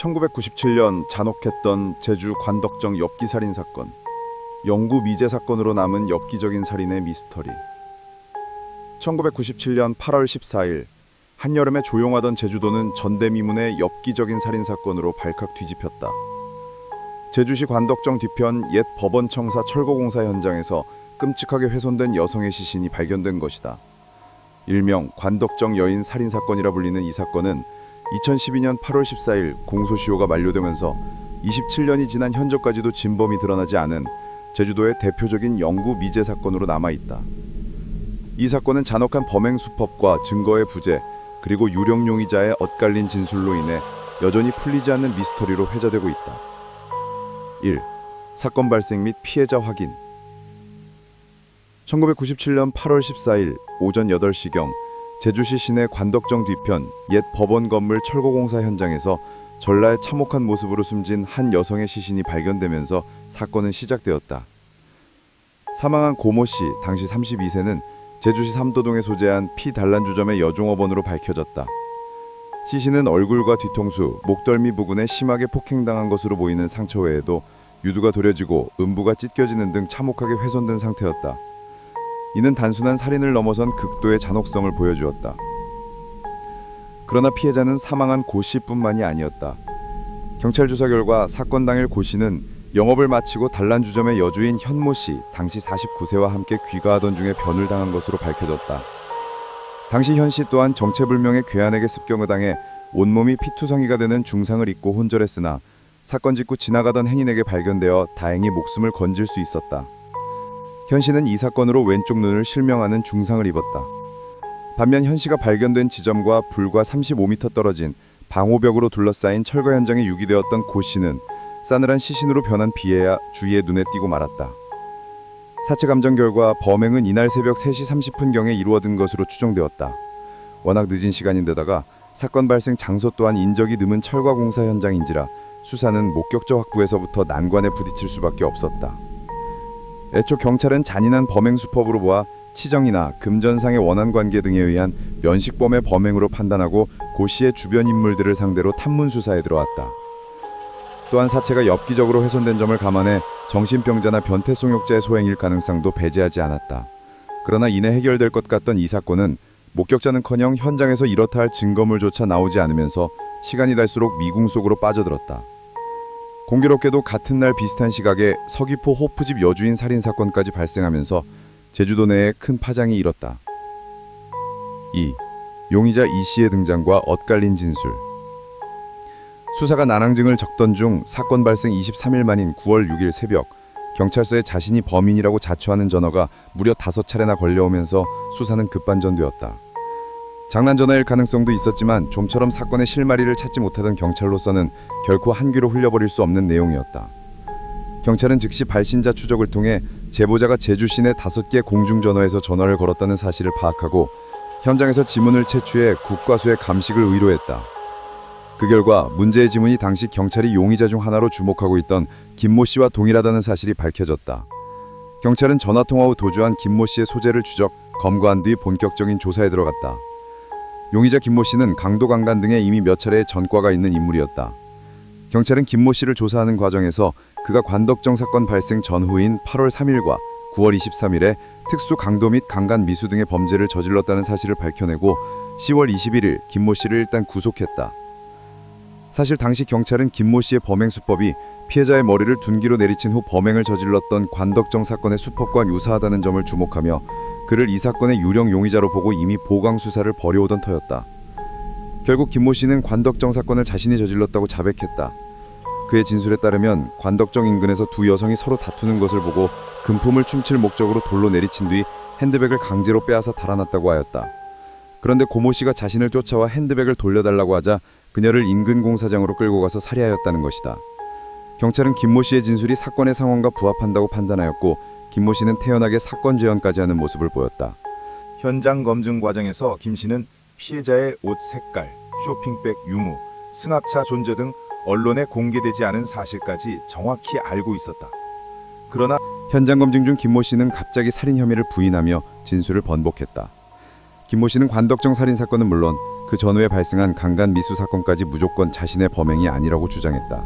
1997년 잔혹했던 제주 관덕정 엽기 살인 사건. 영구 미제 사건으로 남은 엽기적인 살인의 미스터리. 1997년 8월 14일 한여름에 조용하던 제주도는 전대미문의 엽기적인 살인 사건으로 발칵 뒤집혔다. 제주시 관덕정 뒤편 옛 법원청사 철거공사 현장에서 끔찍하게 훼손된 여성의 시신이 발견된 것이다. 일명 관덕정 여인 살인 사건이라 불리는 이 사건은 2012년 8월 14일 공소시효가 만료되면서 27년이 지난 현재까지도 진범이 드러나지 않은 제주도의 대표적인 영구 미제 사건으로 남아있다. 이 사건은 잔혹한 범행 수법과 증거의 부재, 그리고 유령 용의자의 엇갈린 진술로 인해 여전히 풀리지 않는 미스터리로 회자되고 있다. 1. 사건 발생 및 피해자 확인. 1997년 8월 14일 오전 8시경 제주시 시내 관덕정 뒤편 옛 법원 건물 철거공사 현장에서 전라의 참혹한 모습으로 숨진 한 여성의 시신이 발견되면서 사건은 시작되었다. 사망한 고모 씨, 당시 32세는 제주시 삼도동에 소재한 피단란주점의 여종업원으로 밝혀졌다. 시신은 얼굴과 뒤통수, 목덜미 부근에 심하게 폭행당한 것으로 보이는 상처 외에도 유두가 도려지고 음부가 찢겨지는 등 참혹하게 훼손된 상태였다. 이는 단순한 살인을 넘어선 극도의 잔혹성을 보여주었다. 그러나 피해자는 사망한 고 씨뿐만이 아니었다. 경찰 조사 결과 사건 당일 고 씨는 영업을 마치고 단란주점의 여주인 현모 씨, 당시 49세와 함께 귀가하던 중에 변을 당한 것으로 밝혀졌다. 당시 현 씨 또한 정체불명의 괴한에게 습격을 당해 온몸이 피투성이가 되는 중상을 입고 혼절했으나 사건 직후 지나가던 행인에게 발견되어 다행히 목숨을 건질 수 있었다. 현 씨는 이 사건으로 왼쪽 눈을 실명하는 중상을 입었다. 반면 현 씨가 발견된 지점과 불과 35m 떨어진 방호벽으로 둘러싸인 철거 현장에 유기되었던 고 씨는 싸늘한 시신으로 변한 비에야 주위에 눈에 띄고 말았다. 사체 감정 결과 범행은 이날 새벽 3시 30분경에 이루어진 것으로 추정되었다. 워낙 늦은 시간인데다가 사건 발생 장소 또한 인적이 드문 철거공사 현장인지라 수사는 목격자 확보에서부터 난관에 부딪힐 수밖에 없었다. 애초 경찰은 잔인한 범행 수법으로 보아 치정이나 금전상의 원한관계 등에 의한 면식범의 범행으로 판단하고 고 씨의 주변 인물들을 상대로 탐문 수사에 들어왔다. 또한 사체가 엽기적으로 훼손된 점을 감안해 정신병자나 변태성욕자의 소행일 가능성도 배제하지 않았다. 그러나 이내 해결될 것 같던 이 사건은 목격자는커녕 현장에서 이렇다 할 증거물조차 나오지 않으면서 시간이 갈수록 미궁 속으로 빠져들었다. 공교롭게도 같은 날 비슷한 시각에 서귀포 호프집 여주인 살인사건까지 발생하면서 제주도 내에 큰 파장이 일었다. 2. 용의자 이 씨의 등장과 엇갈린 진술. 수사가 난항증을 적던 중 사건 발생 23일 만인 9월 6일 새벽 경찰서에 자신이 범인이라고 자초하는 전화가 무려 5차례나 걸려오면서 수사는 급반전되었다. 장난 전화일 가능성도 있었지만 좀처럼 사건의 실마리를 찾지 못하던 경찰로서는 결코 한 귀로 흘려버릴 수 없는 내용이었다. 경찰은 즉시 발신자 추적을 통해 제보자가 제주 시내 5개 공중전화에서 전화를 걸었다는 사실을 파악하고 현장에서 지문을 채취해 국과수의 감식을 의뢰했다. 그 결과 문제의 지문이 당시 경찰이 용의자 중 하나로 주목하고 있던 김모 씨와 동일하다는 사실이 밝혀졌다. 경찰은 전화통화 후 도주한 김모 씨의 소재를 추적, 검거한 뒤 본격적인 조사에 들어갔다. 용의자 김모 씨는 강도 강간 등에 이미 몇 차례의 전과가 있는 인물이었다. 경찰은 김모 씨를 조사하는 과정에서 그가 관덕정 사건 발생 전후인 8월 3일과 9월 23일에 특수 강도 및 강간 미수 등의 범죄를 저질렀다는 사실을 밝혀내고 10월 21일 김모 씨를 일단 구속했다. 사실 당시 경찰은 김모 씨의 범행 수법이 피해자의 머리를 둔기로 내리친 후 범행을 저질렀던 관덕정 사건의 수법과 유사하다는 점을 주목하며 그를 이 사건의 유령 용의자로 보고 이미 보강 수사를 벌여오던 터였다. 결국 김모 씨는 관덕정 사건을 자신이 저질렀다고 자백했다. 그의 진술에 따르면 관덕정 인근에서 두 여성이 서로 다투는 것을 보고 금품을 훔칠 목적으로 돌로 내리친 뒤 핸드백을 강제로 빼앗아 달아났다고 하였다. 그런데 고모 씨가 자신을 쫓아와 핸드백을 돌려달라고 하자 그녀를 인근 공사장으로 끌고 가서 살해하였다는 것이다. 경찰은 김모 씨의 진술이 사건의 상황과 부합한다고 판단하였고 김모 씨는 태연하게 사건 재현까지 하는 모습을 보였다. 현장 검증 과정에서 김 씨는 피해자의 옷 색깔, 쇼핑백 유무, 승합차 존재 등 언론에 공개되지 않은 사실까지 정확히 알고 있었다. 그러나 현장 검증 중 김모 씨는 갑자기 살인 혐의를 부인하며 진술을 번복했다. 김모 씨는 관덕정 살인 사건은 물론 그 그 전후에 발생한 강간 미수 사건까지 무조건 자신의 범행이 아니라고 주장했다.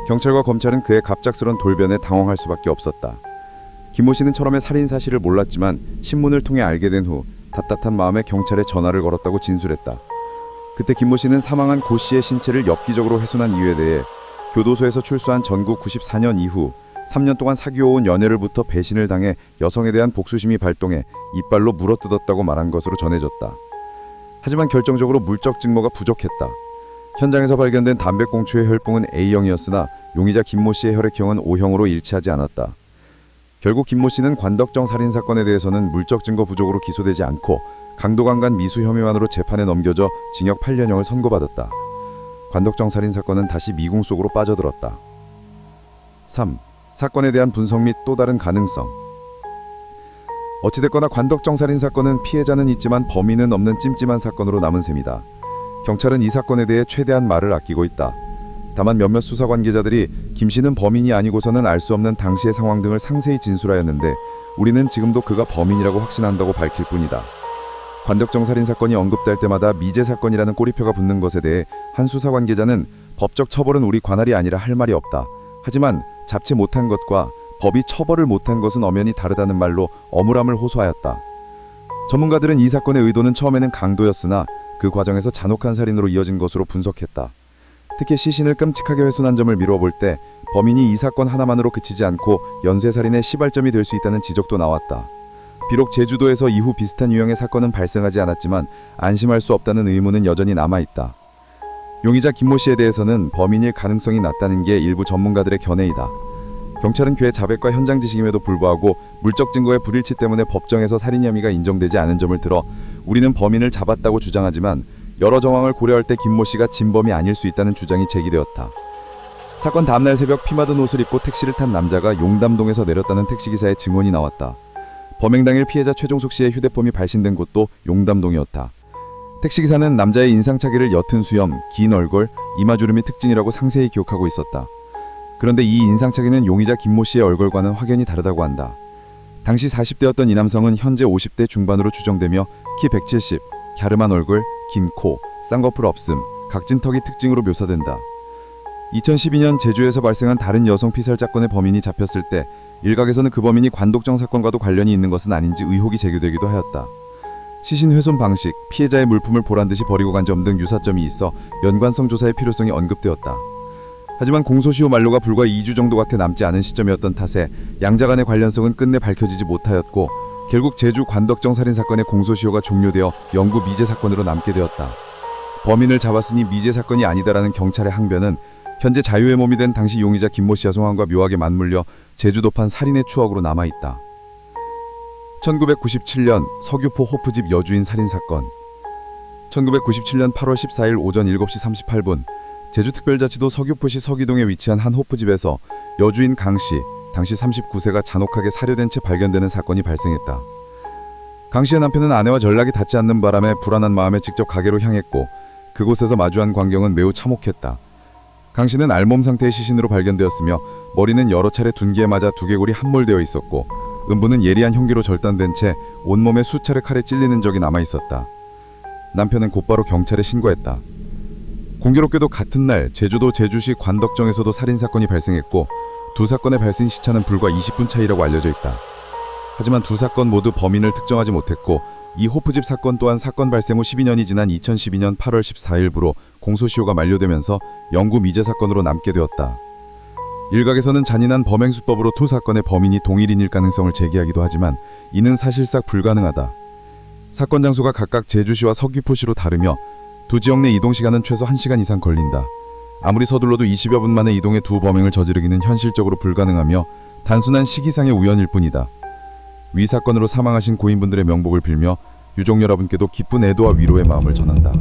경찰과 검찰은 그의 갑작스런 돌변에 당황할 수밖에 없었다. 김모 씨는 처음에 살인 사실을 몰랐지만 신문을 통해 알게 된 후 답답한 마음에 경찰에 전화를 걸었다고 진술했다. 그때 김모 씨는 사망한 고 씨의 신체를 엽기적으로 훼손한 이유에 대해 교도소에서 출소한 전국 94년 이후 3년 동안 사귀어온 연애를부터 배신을 당해 여성에 대한 복수심이 발동해 이빨로 물어뜯었다고 말한 것으로 전해졌다. 하지만 결정적으로 물적 증거가 부족했다. 현장에서 발견된 담배꽁초의 혈붕은 A형이었으나 용의자 김모 씨의 혈액형은 O형으로 일치하지 않았다. 결국 김모 씨는 관덕정 살인 사건에 대해서는 물적 증거 부족으로 기소되지 않고 강도강간 미수 혐의만으로 재판에 넘겨져 징역 8년형을 선고받았다. 관덕정 살인 사건은 다시 미궁 속으로 빠져들었다. 3. 사건에 대한 분석 및 또 다른 가능성. 어찌됐거나 관덕정 살인 사건은 피해자는 있지만 범인은 없는 찜찜한 사건으로 남은 셈이다. 경찰은 이 사건에 대해 최대한 말을 아끼고 있다. 다만 몇몇 수사 관계자들이 김 씨는 범인이 아니고서는 알 수 없는 당시의 상황 등을 상세히 진술하였는데 우리는 지금도 그가 범인이라고 확신한다고 밝힐 뿐이다. 관덕정 살인 사건이 언급될 때마다 미제 사건이라는 꼬리표가 붙는 것에 대해 한 수사 관계자는 법적 처벌은 우리 관할이 아니라 할 말이 없다. 하지만 잡지 못한 것과 법이 처벌을 못한 것은 엄연히 다르다는 말로 엄울함을 호소하였다. 전문가들은 이 사건의 의도는 처음에는 강도였으나 그 과정에서 잔혹한 살인으로 이어진 것으로 분석했다. 특히 시신을 끔찍하게 훼손한 점을 미뤄볼 때 범인이 이 사건 하나만으로 그치지 않고 연쇄살인의 시발점이 될 수 있다는 지적도 나왔다. 비록 제주도에서 이후 비슷한 유형의 사건은 발생하지 않았지만 안심할 수 없다는 의문은 여전히 남아있다. 용의자 김모 씨에 대해서는 범인일 가능성이 낮다는 게 일부 전문가들의 견해이다. 경찰은 그의 자백과 현장 지식임에도 불구하고 물적 증거의 불일치 때문에 법정에서 살인 혐의가 인정되지 않은 점을 들어 우리는 범인을 잡았다고 주장하지만 여러 정황을 고려할 때 김모 씨가 진범이 아닐 수 있다는 주장이 제기되었다. 사건 다음날 새벽 피 묻은 옷을 입고 택시를 탄 남자가 용담동에서 내렸다는 택시기사의 증언이 나왔다. 범행 당일 피해자 최종숙 씨의 휴대폰이 발신된 곳도 용담동이었다. 택시기사는 남자의 인상착의를 옅은 수염, 긴 얼굴, 이마주름이 특징이라고 상세히 기억하고 있었다. 그런데 이 인상착의는 용의자 김모 씨의 얼굴과는 확연히 다르다고 한다. 당시 40대였던 이 남성은 현재 50대 중반으로 추정되며 키 170, 갸름한 얼굴, 긴 코, 쌍꺼풀 없음, 각진 턱이 특징으로 묘사된다. 2012년 제주에서 발생한 다른 여성 피살사건의 범인이 잡혔을 때 일각에서는 그 범인이 관독정 사건과도 관련이 있는 것은 아닌지 의혹이 제기되기도 하였다. 시신 훼손 방식, 피해자의 물품을 보란듯이 버리고 간 점 등 유사점이 있어 연관성 조사의 필요성이 언급되었다. 하지만 공소시효 만료가 불과 2주 정도가 채 남지 않은 시점이었던 탓에 양자 간의 관련성은 끝내 밝혀지지 못하였고 결국 제주 관덕정 살인사건의 공소시효가 종료되어 영구 미제 사건으로 남게 되었다. 범인을 잡았으니 미제 사건이 아니다라는 경찰의 항변은 현재 자유의 몸이 된 당시 용의자 김모 씨와 송환과 묘하게 맞물려 제주도판 살인의 추억으로 남아있다. 1997년 서귀포 호프집 여주인 살인사건. 1997년 8월 14일 오전 7시 38분 제주특별자치도 서귀포시 서귀동에 위치한 한 호프집에서 여주인 강씨, 당시 39세가 잔혹하게 살해된 채 발견되는 사건이 발생했다. 강씨의 남편은 아내와 전락이 닿지 않는 바람에 불안한 마음에 직접 가게로 향했고 그곳에서 마주한 광경은 매우 참혹했다. 강씨는 알몸 상태의 시신으로 발견되었으며 머리는 여러 차례 둔기에 맞아 두개골이 함몰되어 있었고 음부는 예리한 흉기로 절단된 채 온몸에 수차례 칼에 찔리는 적이 남아있었다. 남편은 곧바로 경찰에 신고했다. 공교롭게도 같은 날 제주도 제주시 관덕정에서도 살인사건이 발생했고 두 사건의 발생 시차는 불과 20분 차이라고 알려져 있다. 하지만 두 사건 모두 범인을 특정하지 못했고 이 호프집 사건 또한 사건 발생 후 12년이 지난 2012년 8월 14일부로 공소시효가 만료되면서 영구 미제 사건으로 남게 되었다. 일각에서는 잔인한 범행수법으로 두 사건의 범인이 동일인일 가능성을 제기하기도 하지만 이는 사실상 불가능하다. 사건 장소가 각각 제주시와 서귀포시로 다르며 두 지역 내 이동시간은 최소 1시간 이상 걸린다. 아무리 서둘러도 20여 분 만에 이동해 두 범행을 저지르기는 현실적으로 불가능하며 단순한 시기상의 우연일 뿐이다. 위 사건으로 사망하신 고인분들의 명복을 빌며 유족 여러분께도 기쁜 애도와 위로의 마음을 전한다.